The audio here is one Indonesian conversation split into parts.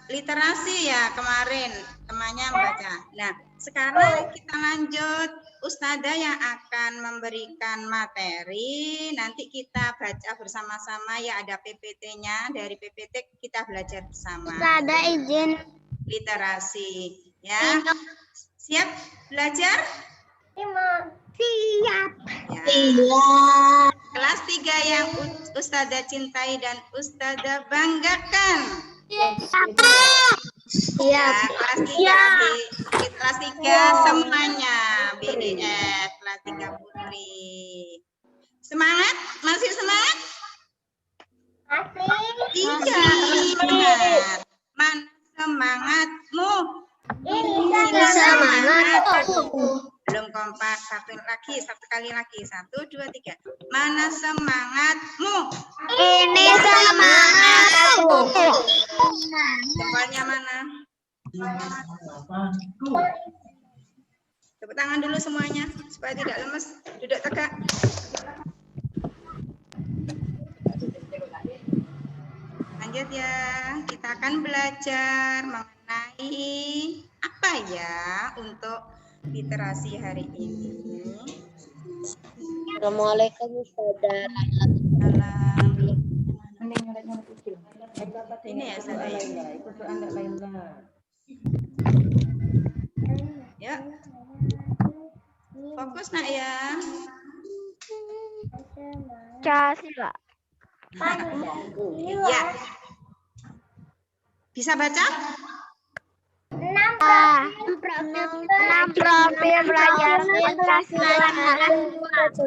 literasi ya kemarin temannya membaca. Nah, sekarang kita lanjut. Ustazah yang akan memberikan materi, nanti kita baca bersama-sama ya, ada PPT-nya, dari PPT kita belajar bersama. Ustazah izin. Literasi, ya. Siap belajar? Siap. Ya. Siap. Kelas 3 yang Ustazah cintai dan Ustazah banggakan. Siap. Ya, kelas 3 semuanya BDF kelas 3 Putri. Semangat? Masih semangat? Iya, semangat. Mana semangatmu? Ini semangatku. Belum kompak. Satu kali lagi. 1, 2, 3. Mana semangatmu? Ini semangatku. Jempolnya mana? Tepuk tangan dulu semuanya supaya tidak lemes. Duduk tegak. Lanjut ya. Kita akan belajar mengenai apa ya untuk literasi hari ini. Assalamualaikum Ustazah. Ini ya saya. Ya. Fokus nak ya. Pancasila. Iya. Bisa baca? 6 profil pelajar Pancasila.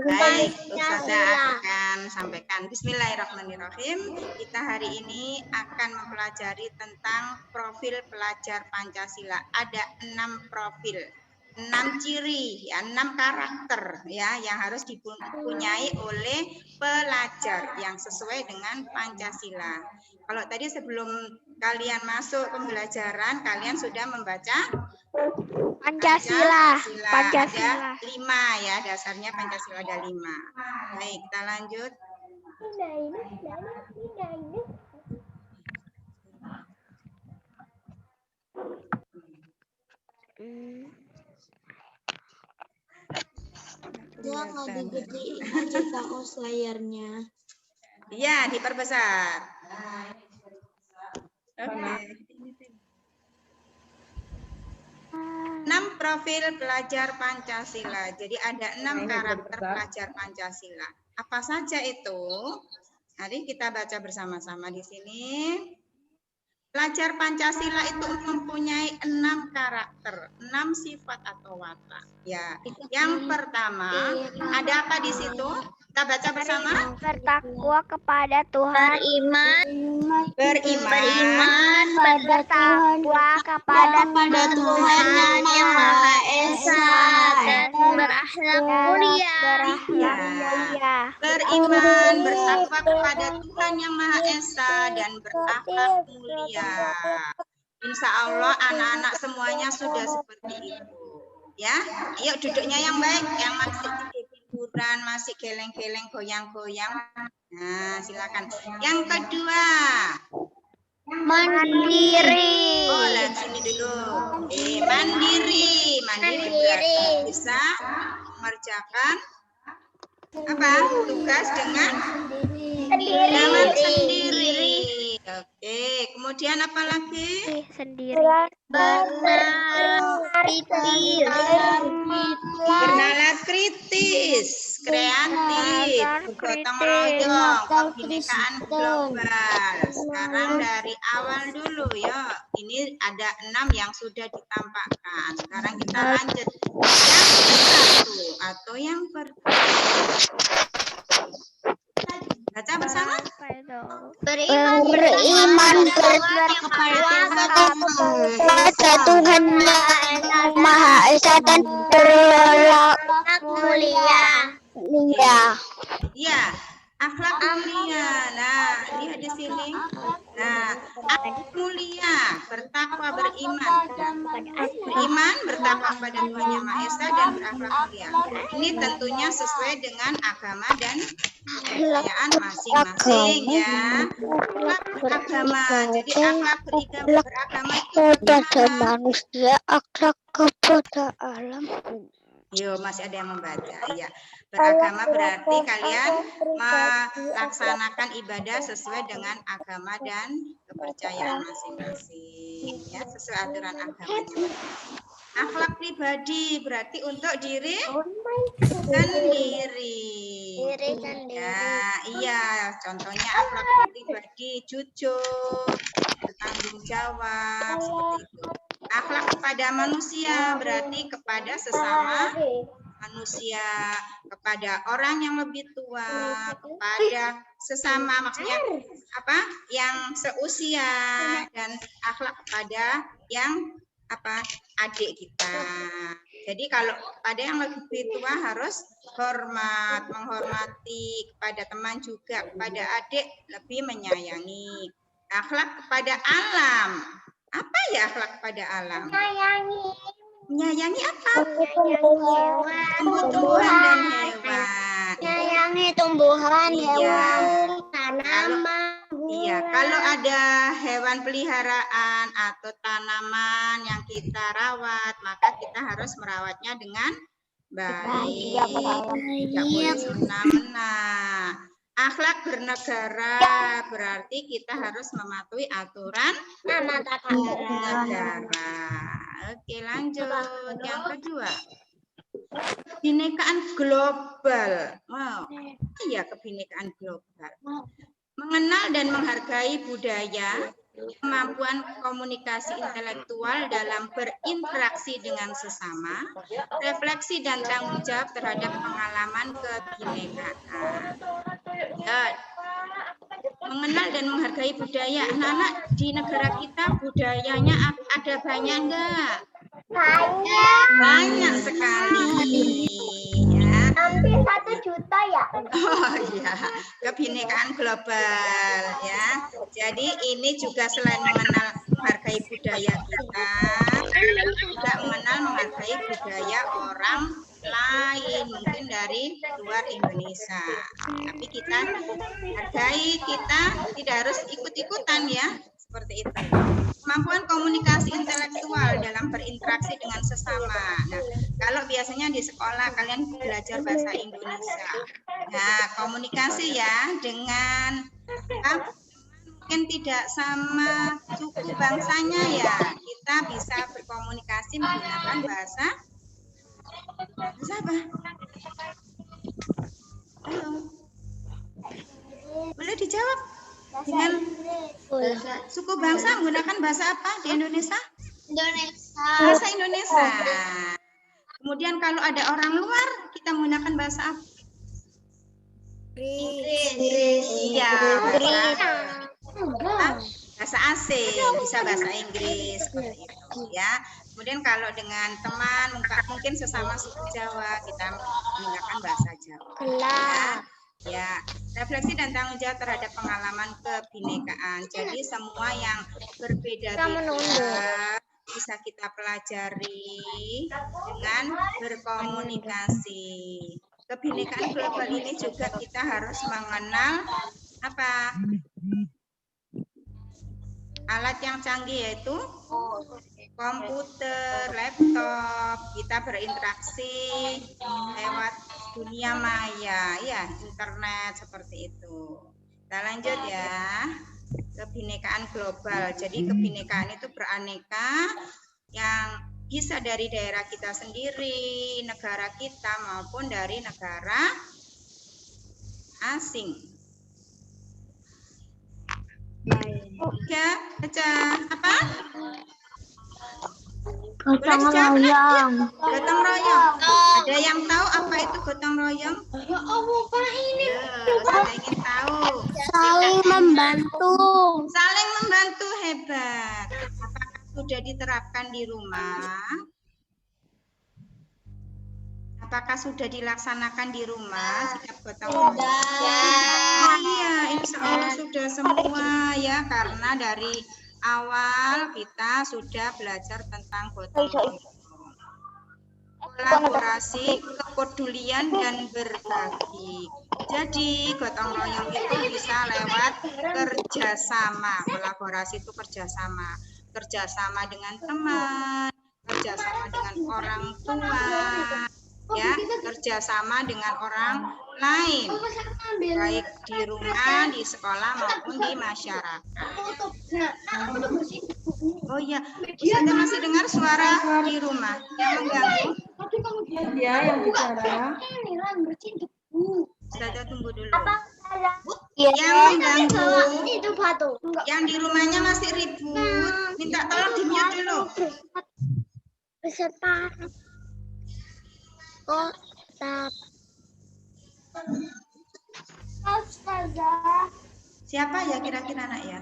Baik, Ustazah akan sampaikan. Bismillahirrahmanirrahim. Kita hari ini akan mempelajari tentang profil pelajar Pancasila. Ada 6 profil, 6 ciri, ya, 6 karakter ya yang harus dipunyai oleh pelajar yang sesuai dengan Pancasila. Kalau tadi sebelum kalian masuk pembelajaran, kalian sudah membaca Pancasila. Ada 5 ya, dasarnya Pancasila ada 5. Baik, kita lanjut. Ya, nggak digedein aja Kak Os layarnya. Iya, diperbesar. Oke. 6 profil pelajar Pancasila. Jadi ada 6 karakter pelajar Pancasila. Apa saja itu? Mari kita baca bersama-sama di sini. Pelajar Pancasila itu mempunyai 6 karakter, 6 sifat atau watak. Ya, yang pertama ada apa di situ? Kita baca bersama. Bertakwa kepada Tuhan. Beriman. Bertakwa kepada Tuhan yang Maha Esa dan berakhlak mulia. Beriman, bertakwa kepada Tuhan yang Maha Esa dan berakhlak mulia. Insya Allah anak-anak semuanya sudah seperti itu. Ya, ayo duduknya yang baik, yang masih tiduran, masih geleng-geleng, goyang-goyang. Nah, silakan. Yang kedua, mandiri. Oh, lihat sini dulu. Mandiri. Mandiri berarti bisa mengerjakan apa? Tugas dengan sendiri. Oke, kemudian apa lagi? Sendiri. Bernalar kritis, kreatif, gotong royong, kebinekaan global. Sekarang dari awal dulu ya. Ini ada 6 yang sudah ditampakkan. Sekarang kita lanjut yang ke-1 atau yang baca bersama. Beriman kepada Tuhan yang Maha Esa dan berakhlak mulia. Ya, akhlak mulia. Nah, lihat di sini. Nah, akhlak mulia, bertakwa, beriman. Beriman, bertakwa pada Tuhan yang Maha Esa dan berakhlak mulia. Ini tentunya sesuai dengan agama dan kepercayaan masing-masing ya. Akhlak beragama. Jadi akhlak beragama itu kepada bagaimana? manusia, akhlak kepada alam. Yo, masih ada yang membaca. Iya. Beragama berarti kalian melaksanakan ibadah sesuai dengan agama dan kepercayaan masing-masing. Ya, sesuai aturan agamanya. Akhlak pribadi berarti untuk diri sendiri. Ya, iya. Contohnya akhlak pribadi jujur, bertanggung jawab, seperti itu. Akhlak kepada manusia berarti kepada sesama manusia, kepada orang yang lebih tua, kepada sesama, maksudnya apa? Yang seusia, dan akhlak kepada yang apa? Adik kita. Jadi kalau pada yang lebih tua harus hormat, menghormati, kepada teman juga, kepada adik lebih menyayangi. Akhlak kepada alam. Apa ya akhlak kepada alam? Menyayangi apa? Tumbuh-tumbuhan dan hewan. Menyayangi tumbuhan, Iya. hewan, tanaman. Iya, kalau ada hewan peliharaan atau tanaman yang kita rawat, maka kita harus merawatnya dengan baik. Tidak boleh semena-mena. Akhlak bernegara berarti kita harus mematuhi aturan negara. Oke, lanjut. Yang kedua, kebinekaan global. Wow, iya kebinekaan global. Mengenal dan menghargai budaya, kemampuan komunikasi intelektual dalam berinteraksi dengan sesama, refleksi dan tanggung jawab terhadap pengalaman kebinekaan. Mengenal dan menghargai budaya. Anak-anak di negara kita budayanya ada banyak enggak? Banyak sekali. Ya. Hampir 1 juta ya. Oh iya, kebinekaan global ya. Jadi ini juga selain mengenal menghargai budaya kita, juga mengenal menghargai budaya orang lain, mungkin dari luar Indonesia. Tapi kita hargai, kita tidak harus ikut-ikutan ya, seperti itu. Kemampuan komunikasi intelektual dalam berinteraksi dengan sesama. Nah, kalau biasanya di sekolah kalian belajar bahasa Indonesia. Nah, komunikasi ya dengan mungkin tidak sama suku bangsanya ya. Kita bisa berkomunikasi menggunakan bahasa apa? Ayo. Boleh dijawab dengan suku bangsa menggunakan bahasa apa di Indonesia? Bahasa Indonesia. Kemudian kalau ada orang luar, kita menggunakan bahasa apa? Inggris. Iya, bahasa asing, bisa bahasa Inggris seperti itu ya. Kemudian kalau dengan teman, mungkin sesama suku Jawa, kita menggunakan bahasa Jawa. Ya, refleksi dan tanggung jawab terhadap pengalaman kebinekaan. Jadi semua yang berbeda-beda bisa kita pelajari dengan berkomunikasi. Kebinekaan global ini juga kita harus mengenal apa? Alat yang canggih yaitu komputer, laptop, kita berinteraksi lewat dunia maya, ya internet seperti itu. Kita lanjut ya, kebinekaan global. Jadi kebinekaan itu beraneka yang bisa dari daerah kita sendiri, negara kita maupun dari negara asing. Ya, baca apa? Gotong royong. Gotong royong. Ada yang tahu apa itu gotong royong? Ya Allah, Pak, ini. Saya ingin tahu. Saling membantu. Saling membantu, hebat. Apakah sudah diterapkan di rumah? Apakah sudah dilaksanakan di rumah sikap gotong royong? Iya, insya Allah sudah semua ya, karena dari awal kita sudah belajar tentang gotong royong. kolaborasi, kepedulian, dan berbagi. Jadi gotong royong itu bisa lewat kerjasama. Kolaborasi itu kerjasama dengan teman, kerjasama dengan orang tua, ya, kerjasama dengan orang lain, baik di rumah, di sekolah maupun di masyarakat. Oh iya, Ustazah masih dengar suara di rumah yang mengganggu? Ya, yang bicara. Ustazah tunggu dulu. Yang mengganggu, yang di rumahnya masih ribut, minta tolong di mute dulu. Peserta. Ustazah. Siapa ya kira-kira anak ya?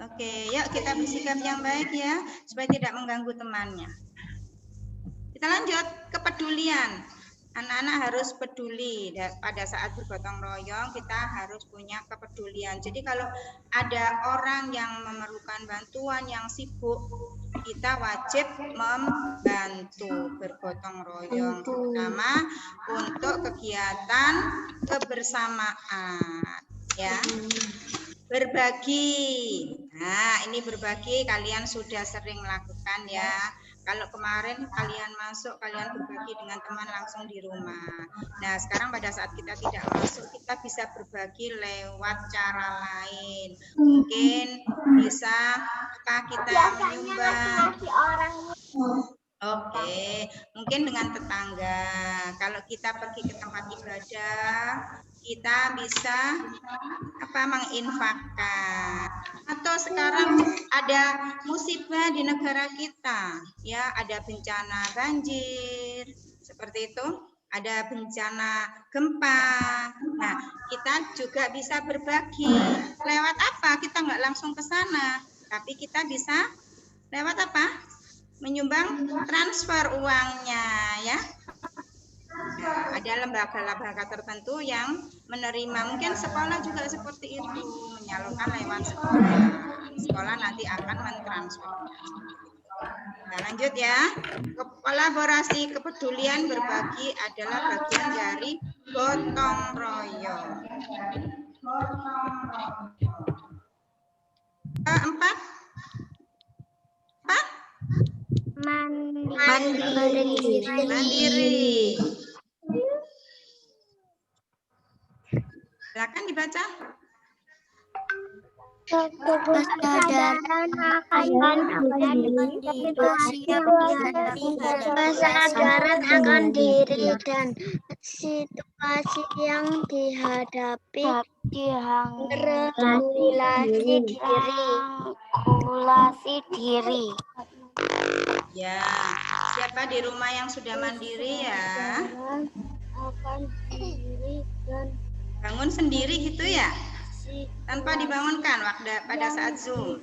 Oke, yuk kita bersikap yang baik ya, supaya tidak mengganggu temannya. Kita lanjut, kepedulian. Anak-anak harus peduli pada saat bergotong royong, kita harus punya kepedulian. Jadi kalau ada orang yang memerlukan bantuan, yang sibuk, kita wajib membantu bergotong royong, terutama untuk kegiatan kebersamaan, ya. Berbagi. Nah, ini berbagi kalian sudah sering melakukan ya. Kalau kemarin kalian masuk, kalian berbagi dengan teman langsung di rumah. Nah, sekarang pada saat kita tidak masuk, kita bisa berbagi lewat cara lain. Mungkin bisa kita menyumbang. Oke, mungkin dengan tetangga. Kalau kita pergi ke tempat ibadah, kita bisa menginfakkan. Atau sekarang ada musibah di negara kita, ya, ada bencana banjir, seperti itu, ada bencana gempa. Nah, kita juga bisa berbagi. Lewat apa? Kita nggak langsung ke sana, tapi kita bisa lewat apa? Menyumbang transfer uangnya, ya. Nah, ada lembaga-lembaga tertentu yang menerima, mungkin sekolah juga seperti itu, menyalurkan lewat sekolah. Sekolah nanti akan mentransfernya. Nah, lanjut ya. Kolaborasi, kepedulian, berbagi adalah bagian dari gotong royong. Keempat, mandiri. Silakan dibaca. Kesadaran akan diri dan situasi yang dihadapi, regulasi diri. Ya, siapa di rumah yang sudah mandiri ya? Akan diri dan Bangun sendiri gitu ya? Tanpa dibangunkan pada saat Zoom.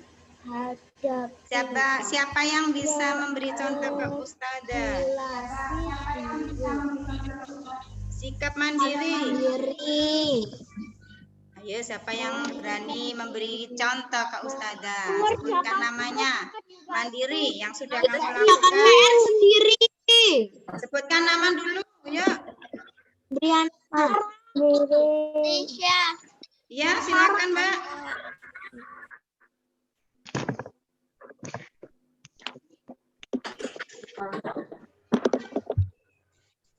Siapa yang bisa memberi contoh ke Ustazah? Sikap mandiri. Ayo, siapa yang berani memberi contoh ke Ustazah? Sebutkan namanya. Mandiri yang sudah kamu lakukan. sendiri. Sebutkan nama dulu, yuk. Briana. Indonesia. Ya, silakan, Mbak.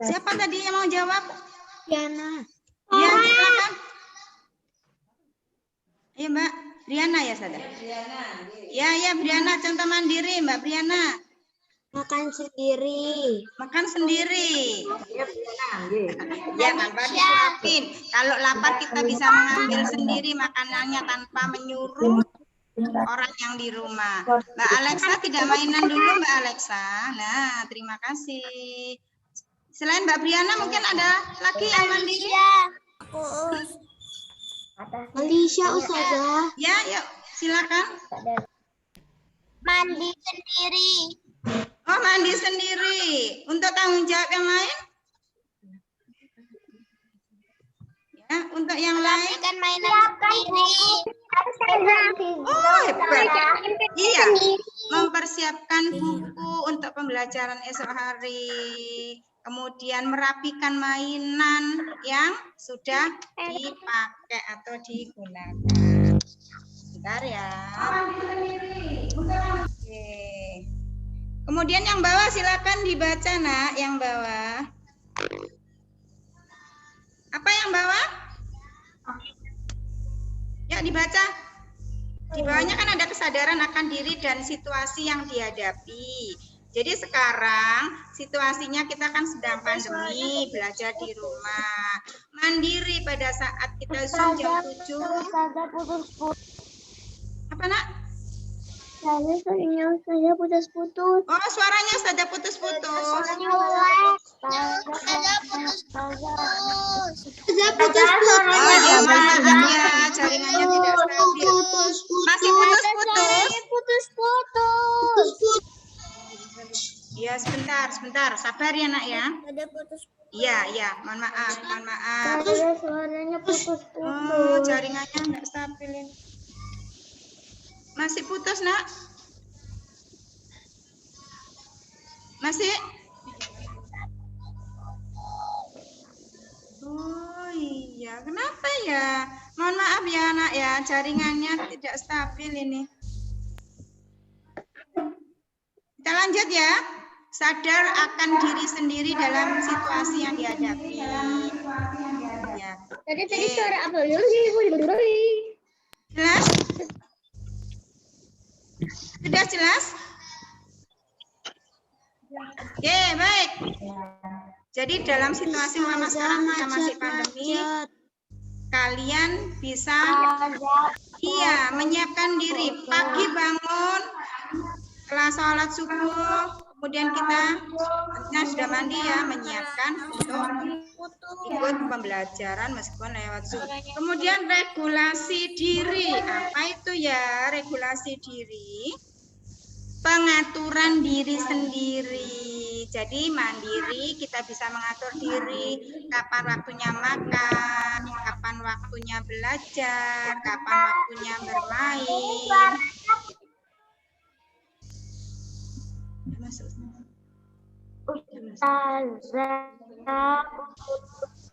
Siapa tadi yang mau jawab? Briana. Ya, silakan. Ayo, Mbak. Briana ya, Sada? Ya, Briana, contoh mandiri, Mbak Briana. Makan sendiri. Makan sendiri. Ya, tanpa disuapin. Kalau lapar kita bisa mengambil sendiri makanannya tanpa menyuruh orang yang di rumah. Mbak Alexa tidak mainan dulu, Mbak Alexa. Nah, terima kasih. Selain Mbak Briana, mungkin ada lagi yang mandiri? Alicia, Ustazah. Ya, yuk, silakan. Mandi sendiri. Oh, mandi sendiri. Untuk tanggung jawab yang lain? Ya, untuk yang lain? Kan mainan sendiri. Oh, hebat. Iya. mempersiapkan buku untuk pembelajaran esok hari, kemudian merapikan mainan yang sudah dipakai atau digunakan. Bentar ya. Oke. Kemudian yang bawah silakan dibaca, Nak, yang bawah. Apa yang bawah? Ya, dibaca. Di bawahnya kan ada kesadaran akan diri dan situasi yang dihadapi. Jadi sekarang situasinya kita kan sedang pandemi, belajar di rumah. Mandiri pada saat kita Zoom jam 7. Apa, Nak? Saya putus-putus. Oh, suaranya sudah putus-putus. Oh ya, maaf ya, jaringannya tidak stabil. Masih putus-putus. Iya, sebentar. Sabar ya, Nak ya. Iya, mohon maaf. Suaranya putus-putus. Oh, jaringannya nggak stabil ini. Masih putus, Nak? Masih? Oh iya, kenapa ya? Mohon maaf ya, Nak ya, jaringannya tidak stabil ini. Kita lanjut ya. Sadar akan diri sendiri dalam situasi yang dihadapi. Ya. Tadi Oke. suara apa? Jelas? Sudah jelas? Oke, baik. Jadi dalam situasi umpama sekarang kita masih pandemi, kalian bisa menyiapkan diri. Pagi bangun, setelah sholat subuh, kemudian kita sudah mandi ya, menyiapkan untuk ikut pembelajaran meskipun lewat Zoom. Kemudian regulasi diri. Apa itu ya regulasi diri? Pengaturan diri sendiri. Jadi mandiri, kita bisa mengatur diri kapan waktunya makan, kapan waktunya belajar, kapan waktunya bermain.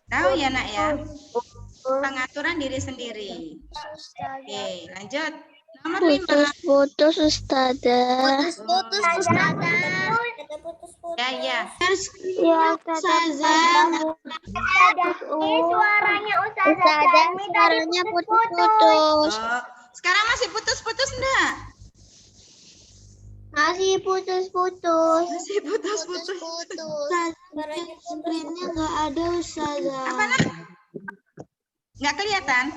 Tahu ya, Nak ya? Pengaturan diri sendiri. Oke, lanjut. Nomor 5. Putus, Ustazah. Ya. Ya, Ustazah. Suaranya Ustazah. Suaranya putus-putus. Oh, sekarang masih putus-putus enggak? Masih putus-putus. Masih putus-putus. Screen-nya nggak ada, Ustazah. Apa, Nak? Nggak kelihatan?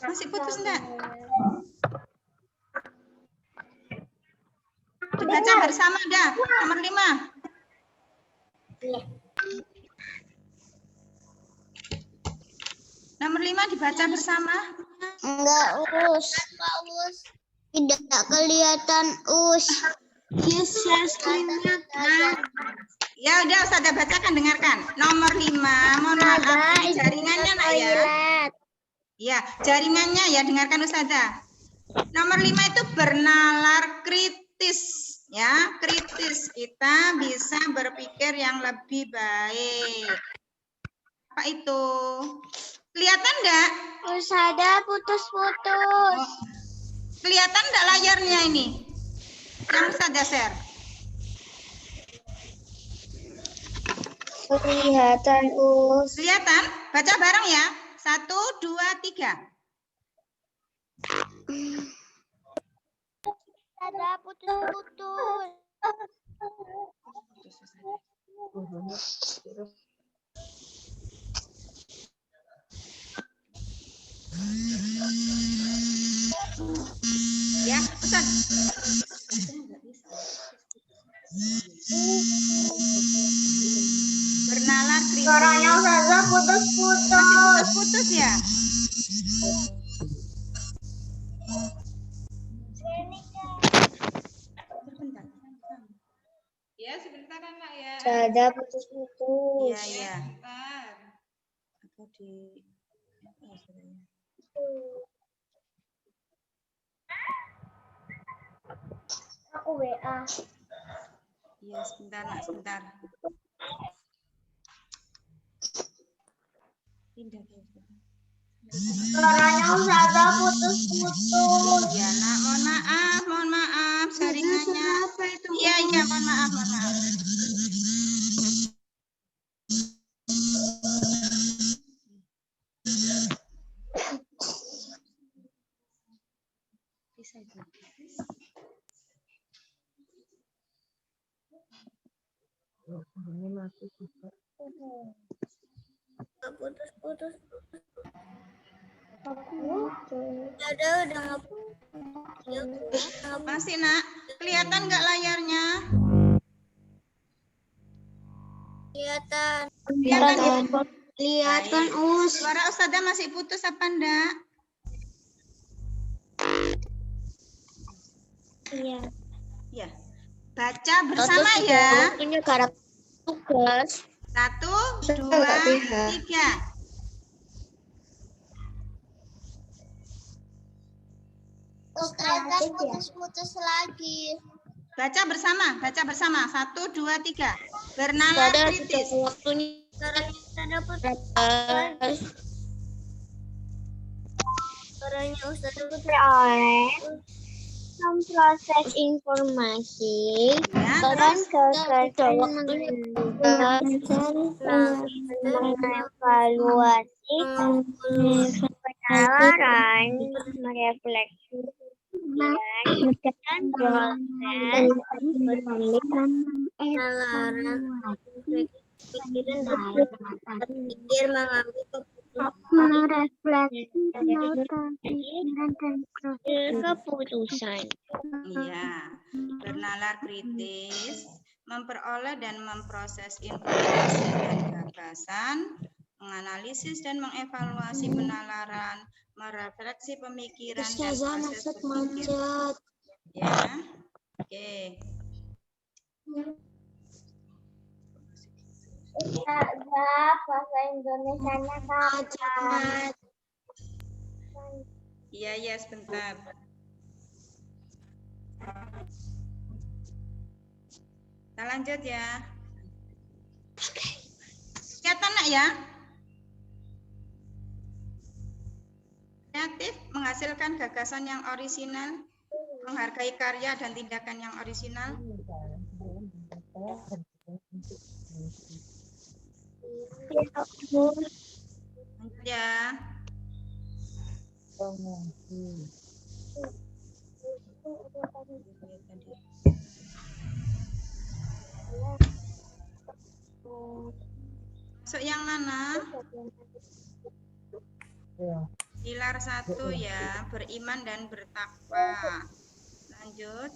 Masih putus enggak? Dibaca bersama dah. Nomor 5. Nomor 5 dibaca bersama. Enggak, Us. Tidak kelihatan, Us. Share screen-nya, Kak. Ya udah, Ustazah bacakan, dengarkan. Nomor 5. Mohon maaf, ini jaringannya, Nak ya. Ya, jaringannya ya, dengarkan Ustazah. Nomor 5 itu bernalar kritis, ya, kritis. Kita bisa berpikir yang lebih baik. Apa itu? Kelihatan enggak? Ustazah putus-putus. Kelihatan enggak layarnya ini? Yang Ustazah share. Kelihatan, Us. Kelihatan? Baca bareng ya. 1, 2, 3. Ustazah putus-putus. Ya, Ustaz. Bernalar kritis. Suaranya Ustazah putus-putus. Putus ya? Ya, sebentar Anak ya. Ustazah putus-putus. Iya. Sebentar. Atau di aku WA. Iya, sebentar, Nak, sebentar. Pindah ke Suaranya Ustazah putus-putus. Iya, Nak, mohon maaf, jaringannya. Iya, mohon maaf. Bisa itu. Putus-putus. Ada udah Masih, Nak. Kelihatan nggak layarnya? kelihatan. Kelihatan ya? Kelihatan Baik. Suara Ustazah masih putus apa enggak? Iya. Ya. Baca bersama ya. Waktunya garap tugas. 1, 2, 3. Ustazah putus-putus lagi. Baca bersama. 1, 2, 3. Bernalar kritis. Waktunya suaranya Ustazah Putri oleh memproses informasi Ya, dan terus mengevaluasi penalaran, merefleksi dan proses penalaran, pikiran dan berpikir mengambil keputusan. Iya, bernalar kritis, memperoleh dan memproses informasi dan gagasan, menganalisis dan mengevaluasi penalaran, merefleksi pemikiran dan proses berpikir. Ya, oke. Ustazah, bahasa Indonesianya kapan? Iya, sebentar. Kita lanjut ya. Kelihatan, Nak, ya? Kreatif menghasilkan gagasan yang orisinal, menghargai karya dan tindakan yang orisinal. Lanjut ya. Masuk yang mana? Pilar 1 ya, beriman dan bertakwa. Lanjut.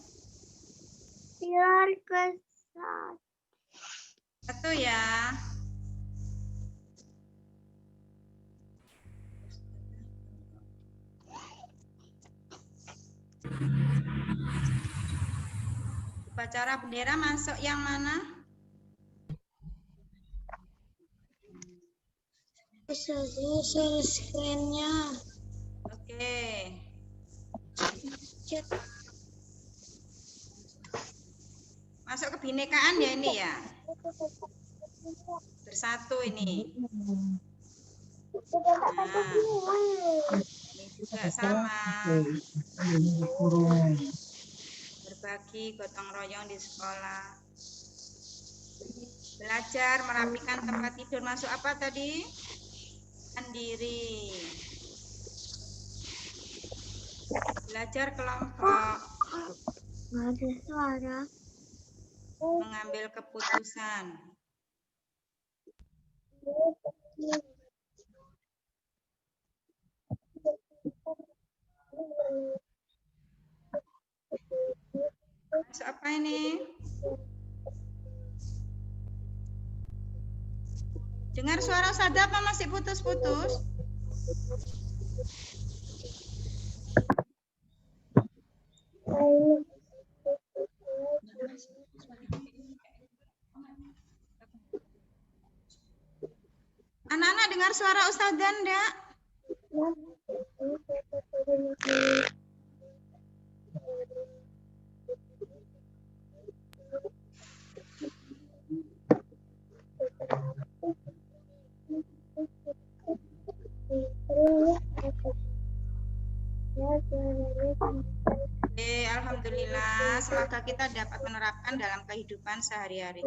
Pilar ke-1 ya. Upacara bendera masuk yang mana? share screen-nya. Oke. Masuk kebinekaan ya ini ya. Bersatu ini. Nah, ini juga sama. Berbagi gotong royong di sekolah. Belajar merapikan tempat tidur. Masuk apa tadi? Mandiri. Belajar kelompok. Ada suara. Mengambil keputusan. Masuk apa ini? Dengar suara Ustazah apa masih putus-putus? Anak-anak dengar suara Ustazah enggak? Oke, alhamdulillah. Semoga kita dapat menerapkan dalam kehidupan sehari-hari.